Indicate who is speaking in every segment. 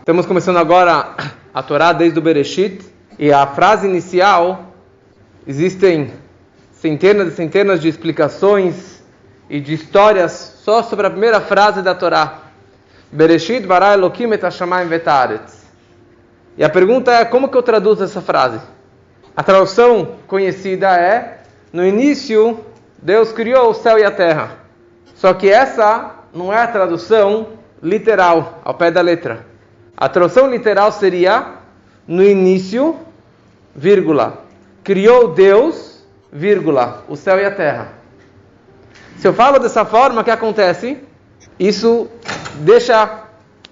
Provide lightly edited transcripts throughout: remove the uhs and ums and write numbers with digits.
Speaker 1: Estamos começando agora a Torá desde o Bereshit, e a frase inicial, existem centenas e centenas de explicações e de histórias só sobre a primeira frase da Torá. Bereshit bara Elokim et hashamayim vetaretz. E a pergunta é, como que eu traduzo essa frase? A tradução conhecida é, no início, Deus criou o céu e a terra. Só que essa não é a tradução literal, ao pé da letra. A tradução literal seria, no início, vírgula, criou Deus, vírgula, o céu e a terra. Se eu falo dessa forma, o que acontece? Isso deixa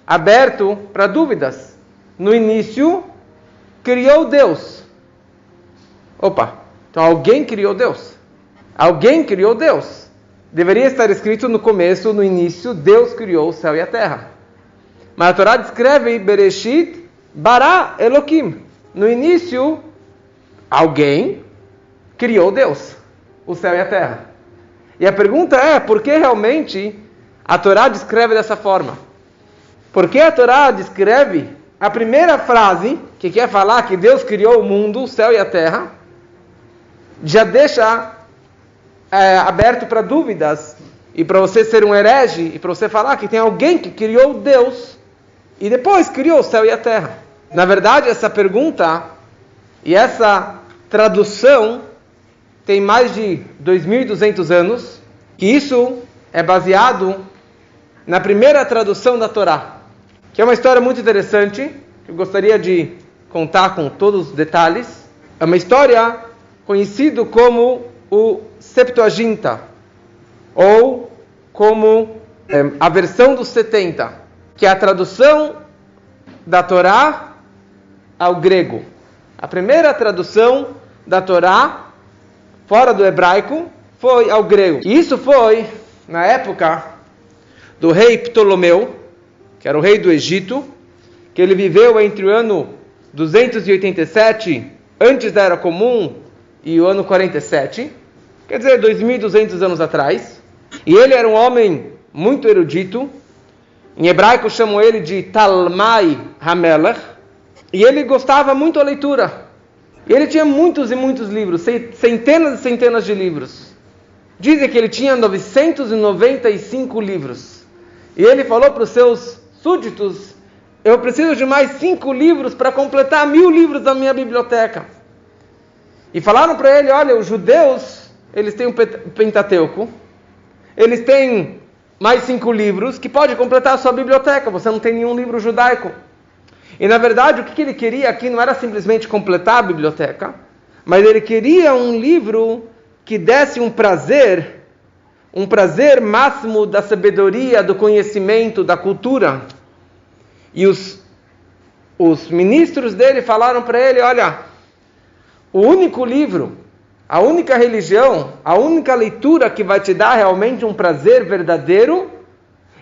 Speaker 1: aberto para dúvidas. No início, criou Deus. Opa, então alguém criou Deus. Alguém criou Deus. Deveria estar escrito no começo, no início, Deus criou o céu e a terra. Mas a Torá descreve Bereshit bara Elokim. No início, alguém criou Deus, o céu e a terra. E a pergunta é, por que realmente a Torá descreve dessa forma? Por que a Torá descreve a primeira frase, que quer falar que Deus criou o mundo, o céu e a terra, já deixa aberto para dúvidas, e para você ser um herege, e para você falar que tem alguém que criou Deus, e depois criou o céu e a terra. Na verdade, essa pergunta e essa tradução tem mais de 2.200 anos, que isso é baseado na primeira tradução da Torá, que é uma história muito interessante, que eu gostaria de contar com todos os detalhes. É uma história conhecida como o Septuaginta, ou como a versão dos 70, que é a tradução da Torá ao grego. A primeira tradução da Torá, fora do hebraico, foi ao grego. E isso foi na época do rei Ptolomeu, que era o rei do Egito, que ele viveu entre o ano 287 antes da Era Comum e o ano 47, quer dizer, 2.200 anos atrás. E ele era um homem muito erudito. Em hebraico chamam ele de Talmai HaMelech. E ele gostava muito da leitura. E ele tinha muitos e muitos livros, centenas e centenas de livros. Dizem que ele tinha 995 livros. E ele falou para os seus súditos, eu preciso de mais 5 livros para completar 1000 livros da minha biblioteca. E falaram para ele, olha, os judeus, eles têm um Pentateuco, eles têm mais 5 livros que pode completar a sua biblioteca, você não tem nenhum livro judaico. E na verdade o que ele queria aqui não era simplesmente completar a biblioteca, mas ele queria um livro que desse um prazer máximo da sabedoria, do conhecimento, da cultura. E os ministros dele falaram para ele, olha, o único livro, a única religião, a única leitura que vai te dar realmente um prazer verdadeiro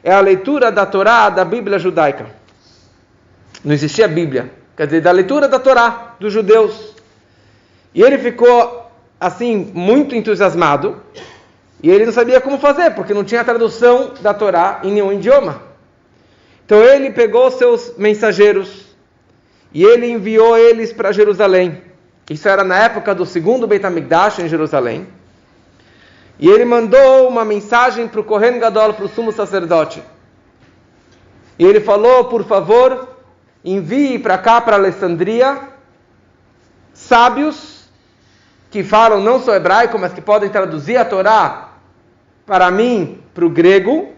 Speaker 1: é a leitura da Torá, da Bíblia judaica. Não existia Bíblia, quer dizer, da leitura da Torá, dos judeus. E ele ficou, assim, muito entusiasmado, e ele não sabia como fazer, porque não tinha tradução da Torá em nenhum idioma. Então ele pegou seus mensageiros, e ele enviou eles para Jerusalém. Isso era na época do segundo Beit HaMikdash em Jerusalém. E ele mandou uma mensagem para o Kohen Gadol, para o sumo sacerdote. E ele falou, por favor, envie para cá, para Alessandria, sábios que falam não só hebraico, mas que podem traduzir a Torá para mim, para o grego,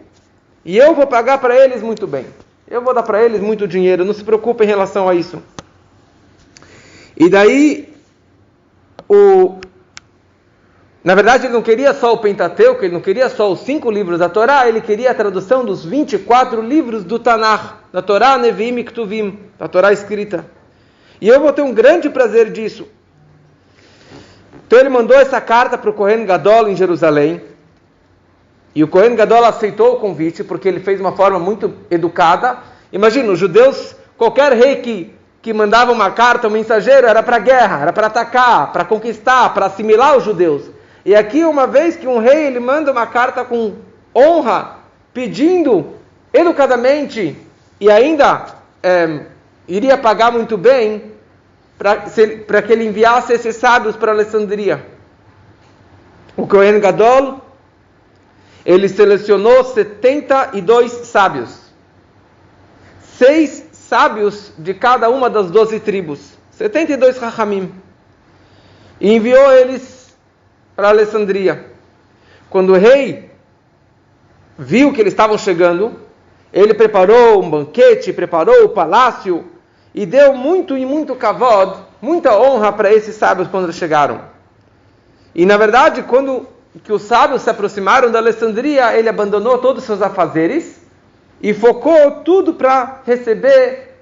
Speaker 1: e eu vou pagar para eles muito bem. Eu vou dar para eles muito dinheiro, não se preocupe em relação a isso. E daí, na verdade, ele não queria só o Pentateuco, ele não queria só os 5 livros da Torá, ele queria a tradução dos 24 livros do Tanakh, da Torá, Neviim e Ketuvim, da Torá escrita. E eu vou ter um grande prazer disso. Então ele mandou essa carta para o Kohen Gadol em Jerusalém, e o Kohen Gadol aceitou o convite, porque ele fez de uma forma muito educada. Imagina, os judeus, qualquer rei que mandava uma carta, um mensageiro, era para guerra, era para atacar, para conquistar, para assimilar os judeus. E aqui, uma vez que um rei ele manda uma carta com honra, pedindo educadamente e ainda iria pagar muito bem para que ele enviasse esses sábios para Alessandria. O Kohen Gadol, ele selecionou 72 sábios. 6 sábios de cada uma das 12 tribos. 72 Chachamim. E enviou eles para Alessandria. Quando o rei viu que eles estavam chegando, ele preparou um banquete, preparou o palácio e deu muito kavod, muita honra para esses sábios quando eles chegaram. E na verdade, quando que os sábios se aproximaram da Alessandria, ele abandonou todos os seus afazeres e focou tudo para receber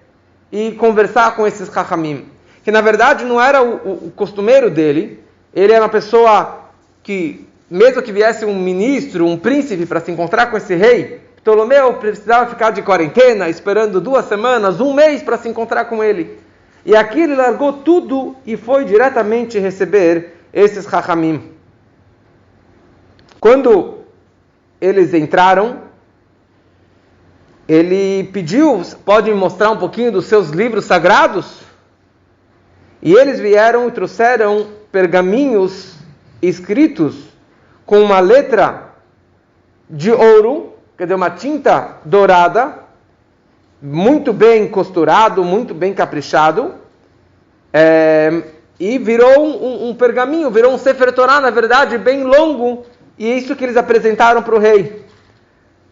Speaker 1: e conversar com esses Chachamim. Que na verdade não era o costumeiro dele, ele era uma pessoa que, mesmo que viesse um ministro, um príncipe para se encontrar com esse rei, Ptolomeu precisava ficar de quarentena, esperando 2 semanas, 1 mês para se encontrar com ele. E aqui ele largou tudo e foi diretamente receber esses Chachamim. Quando eles entraram, ele pediu, pode me mostrar um pouquinho dos seus livros sagrados? E eles vieram e trouxeram pergaminhos escritos com uma letra de ouro, quer dizer, uma tinta dourada, muito bem costurado, muito bem caprichado, e virou um pergaminho, virou um Sefer Torah, na verdade, bem longo, e é isso que eles apresentaram para o rei.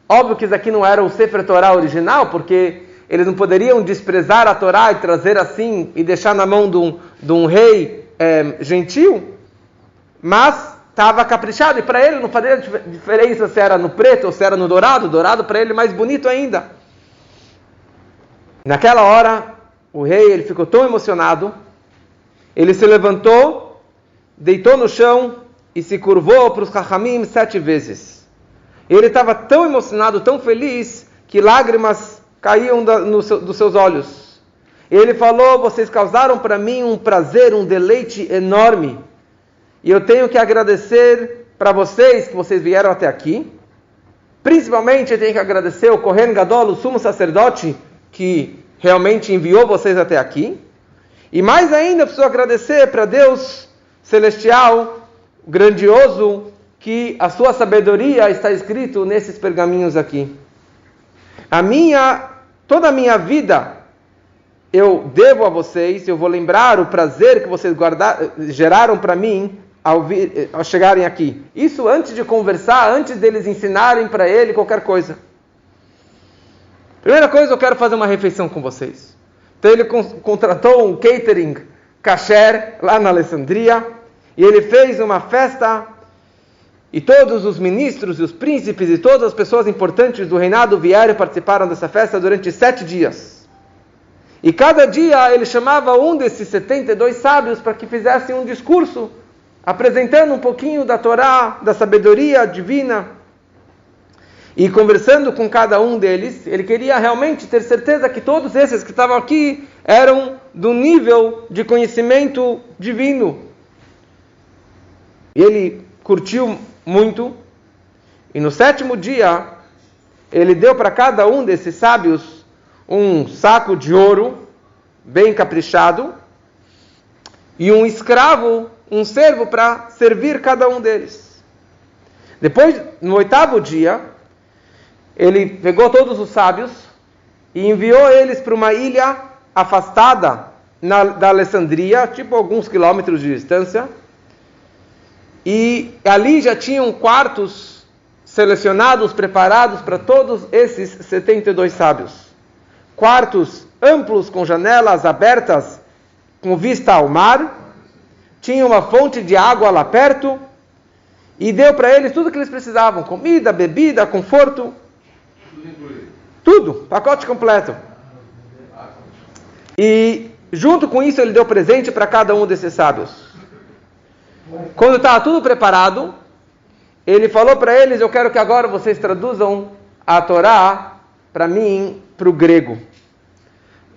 Speaker 1: Óbvio que isso aqui não era o Sefer Torah original, porque eles não poderiam desprezar a Torá e trazer assim, e deixar na mão de um rei gentil, mas estava caprichado, e para ele não fazia diferença se era no preto ou se era no dourado. Dourado para ele mais bonito ainda. Naquela hora, o rei ele ficou tão emocionado, ele se levantou, deitou no chão e se curvou para os Chachamim 7 vezes. Ele estava tão emocionado, tão feliz, que lágrimas caíam dos seus olhos. Ele falou: vocês causaram para mim um prazer, um deleite enorme. E eu tenho que agradecer para vocês que vocês vieram até aqui. Principalmente eu tenho que agradecer ao Kohen Gadol, o sumo sacerdote, que realmente enviou vocês até aqui. E mais ainda eu preciso agradecer para Deus celestial, grandioso, que a sua sabedoria está escrito nesses pergaminhos aqui. Toda a minha vida eu devo a vocês, eu vou lembrar o prazer que vocês geraram para mim ao chegarem aqui. Isso antes de conversar, antes deles ensinarem para ele qualquer coisa. Primeira coisa, eu quero fazer uma refeição com vocês. Então ele contratou um catering kasher lá na Alessandria, e ele fez uma festa, e todos os ministros e os príncipes e todas as pessoas importantes do reinado vieram e participaram dessa festa durante 7 dias. E cada dia ele chamava um desses 72 sábios para que fizessem um discurso, apresentando um pouquinho da Torá, da sabedoria divina. E conversando com cada um deles, ele queria realmente ter certeza que todos esses que estavam aqui eram do nível de conhecimento divino. E ele curtiu muito, e no 7º dia, ele deu para cada um desses sábios um saco de ouro, bem caprichado, e um escravo, um servo para servir cada um deles. Depois, no 8º dia, ele pegou todos os sábios e enviou eles para uma ilha afastada da Alessandria, tipo alguns quilômetros de distância, e ali já tinham quartos selecionados, preparados para todos esses 72 sábios. Quartos amplos, com janelas abertas, com vista ao mar, tinha uma fonte de água lá perto, e deu para eles tudo o que eles precisavam: comida, bebida, conforto, tudo, pacote completo. E junto com isso ele deu presente para cada um desses sábios. Quando estava tudo preparado, ele falou para eles: eu quero que agora vocês traduzam a Torá para mim, para o grego.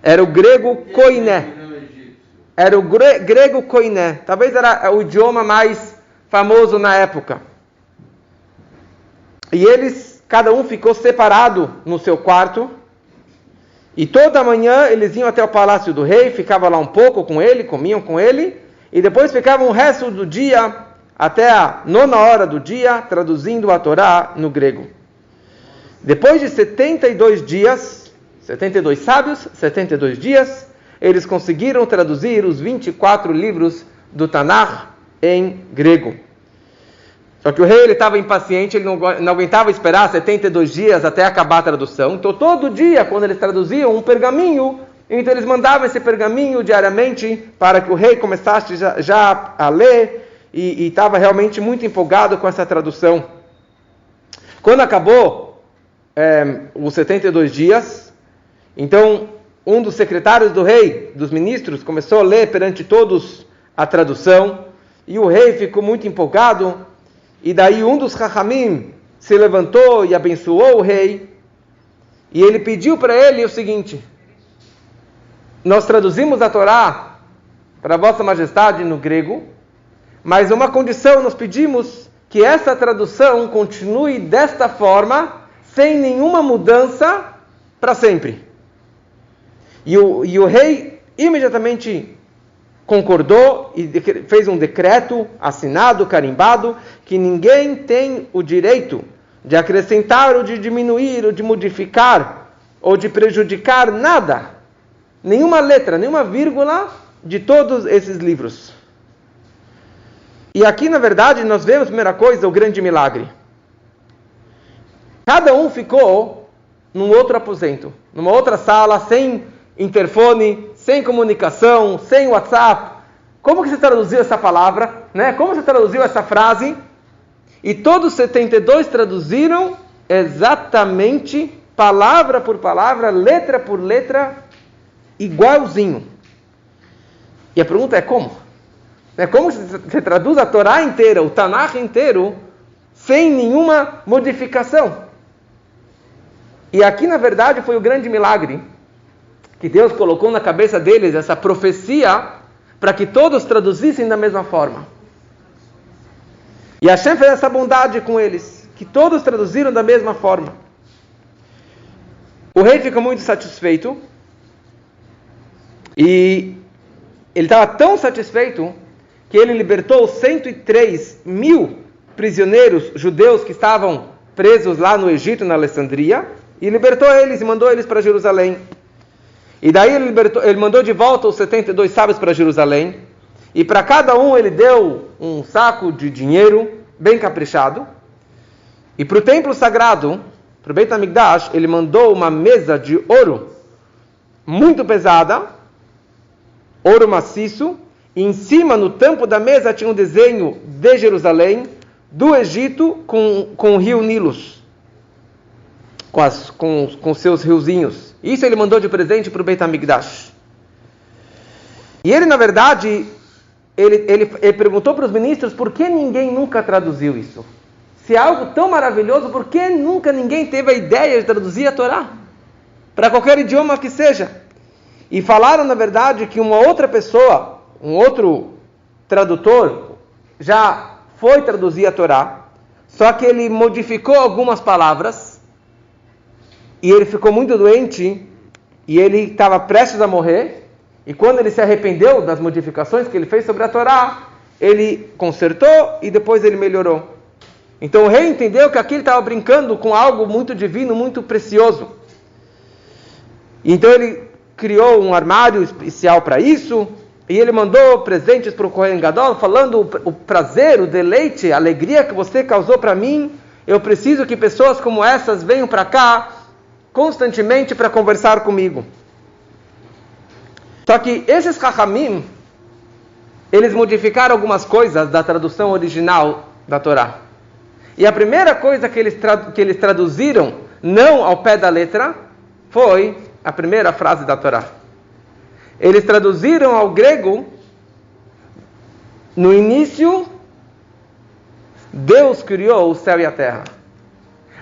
Speaker 1: Era o grego koiné. Era o grego koiné. Talvez era o idioma mais famoso na época. E eles, cada um ficou separado no seu quarto. E toda manhã eles iam até o palácio do rei, ficavam lá um pouco com ele, comiam com ele, e depois ficavam o resto do dia, até a 9ª do dia, traduzindo a Torá no grego. Depois de 72 dias, 72 sábios, 72 dias, eles conseguiram traduzir os 24 livros do Tanakh em grego. Só que o rei estava impaciente, ele não aguentava esperar 72 dias até acabar a tradução. Então todo dia, quando eles traduziam um pergaminho, então eles mandavam esse pergaminho diariamente para que o rei começasse já a ler e estava realmente muito empolgado com essa tradução. Quando acabou os 72 dias, então um dos secretários do rei, dos ministros, começou a ler perante todos a tradução e o rei ficou muito empolgado. E daí um dos Chachamim se levantou e abençoou o rei. E ele pediu para ele o seguinte: nós traduzimos a Torá para Vossa Majestade no grego, mas uma condição, nós pedimos que essa tradução continue desta forma, sem nenhuma mudança, para sempre. E o rei imediatamente concordou e fez um decreto assinado, carimbado, que ninguém tem o direito de acrescentar ou de diminuir ou de modificar ou de prejudicar nada, nenhuma letra, nenhuma vírgula de todos esses livros. E aqui, na verdade, nós vemos, primeira coisa, o grande milagre. Cada um ficou num outro aposento, numa outra sala, sem interfone, sem comunicação, sem WhatsApp. Como que você traduziu essa palavra? Né? Como você traduziu essa frase? E todos os 72 traduziram exatamente, palavra por palavra, letra por letra, igualzinho. E a pergunta é como? Como você traduz a Torá inteira, o Tanakh inteiro, sem nenhuma modificação? E aqui, na verdade, foi o grande milagre que Deus colocou na cabeça deles, essa profecia, para que todos traduzissem da mesma forma. E Hashem fez essa bondade com eles, que todos traduziram da mesma forma. O rei ficou muito satisfeito, e ele estava tão satisfeito, que ele libertou 103.000 prisioneiros judeus que estavam presos lá no Egito, na Alessandria, e libertou eles e mandou eles para Jerusalém. E daí ele mandou de volta os 72 sábios para Jerusalém. E para cada um ele deu um saco de dinheiro bem caprichado. E para o templo sagrado, para o Beit HaMikdash, ele mandou uma mesa de ouro muito pesada, ouro maciço. E em cima, no tampo da mesa, tinha um desenho de Jerusalém, do Egito, com o rio Nilus, com seus riozinhos. Isso ele mandou de presente para o Beit HaMikdash. E ele, na verdade, ele perguntou para os ministros por que ninguém nunca traduziu isso. Se é algo tão maravilhoso, por que nunca ninguém teve a ideia de traduzir a Torá? Para qualquer idioma que seja. E falaram, na verdade, que uma outra pessoa, um outro tradutor, já foi traduzir a Torá, só que ele modificou algumas palavras, e ele ficou muito doente, e ele estava prestes a morrer, e quando ele se arrependeu das modificações que ele fez sobre a Torá, ele consertou e depois ele melhorou. Então o rei entendeu que aqui ele estava brincando com algo muito divino, muito precioso. Então ele criou um armário especial para isso, e ele mandou presentes para o Kohen Gadol, falando: o prazer, o deleite, a alegria que você causou para mim, eu preciso que pessoas como essas venham para cá constantemente para conversar comigo. Só que esses Chachamim, eles modificaram algumas coisas da tradução original da Torá. E a primeira coisa que eles traduziram, não ao pé da letra, foi a primeira frase da Torá. Eles traduziram ao grego, no início, Deus criou o céu e a terra.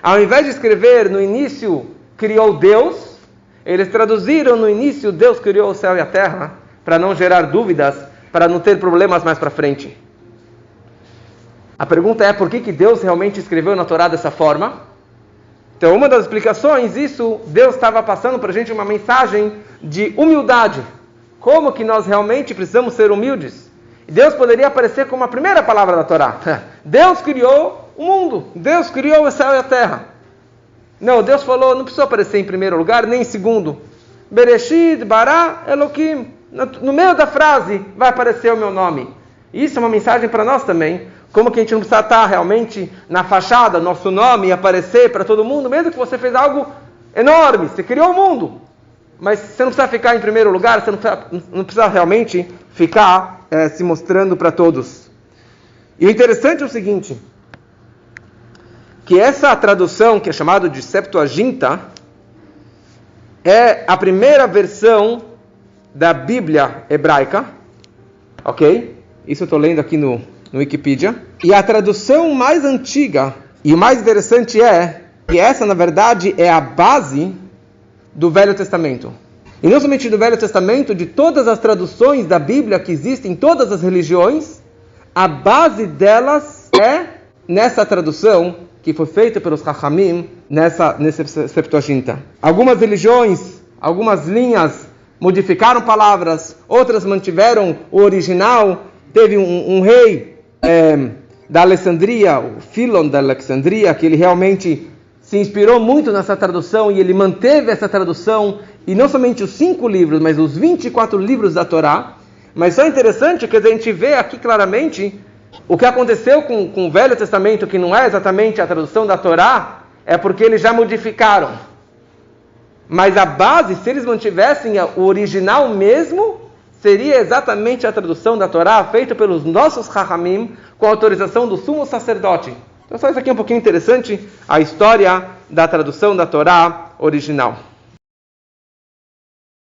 Speaker 1: Ao invés de escrever no início, criou Deus, eles traduziram no início, Deus criou o céu e a terra, para não gerar dúvidas, para não ter problemas mais para frente. A pergunta é, por que Deus realmente escreveu na Torá dessa forma? Então, uma das explicações, isso, Deus estava passando para a gente uma mensagem de humildade. Como que nós realmente precisamos ser humildes? E Deus poderia aparecer como a primeira palavra da Torá. Deus criou o mundo. Deus criou o céu e a terra. Não, Deus falou, não precisa aparecer em primeiro lugar, nem em segundo. Bereshit, bara, Elohim. No meio da frase vai aparecer o meu nome. Isso é uma mensagem para nós também. Como que a gente não precisa estar realmente na fachada, nosso nome, e aparecer para todo mundo, mesmo que você fez algo enorme, você criou o mundo. Mas você não precisa ficar em primeiro lugar, você não precisa realmente ficar se mostrando para todos. E o interessante é o seguinte, que essa tradução, que é chamada de Septuaginta, é a primeira versão da Bíblia hebraica, ok? Isso eu estou lendo aqui no Wikipedia. E a tradução mais antiga, e o mais interessante é que essa, na verdade, é a base do Velho Testamento. E não somente do Velho Testamento, de todas as traduções da Bíblia que existem em todas as religiões, a base delas é nessa tradução que foi feita pelos Chachamim nessa Septuaginta. Algumas religiões, algumas linhas modificaram palavras, outras mantiveram o original. Teve um rei da Alexandria, o Filon da Alexandria, que ele realmente se inspirou muito nessa tradução e ele manteve essa tradução, e não somente os 5 livros, mas os 24 livros da Torá. Mas só é interessante que a gente vê aqui claramente o que aconteceu com o Velho Testamento, que não é exatamente a tradução da Torá, é porque eles já modificaram. Mas a base, se eles mantivessem o original mesmo, seria exatamente a tradução da Torá feita pelos nossos Chachamim com a autorização do sumo sacerdote. Então só isso aqui é um pouquinho interessante, a história da tradução da Torá original.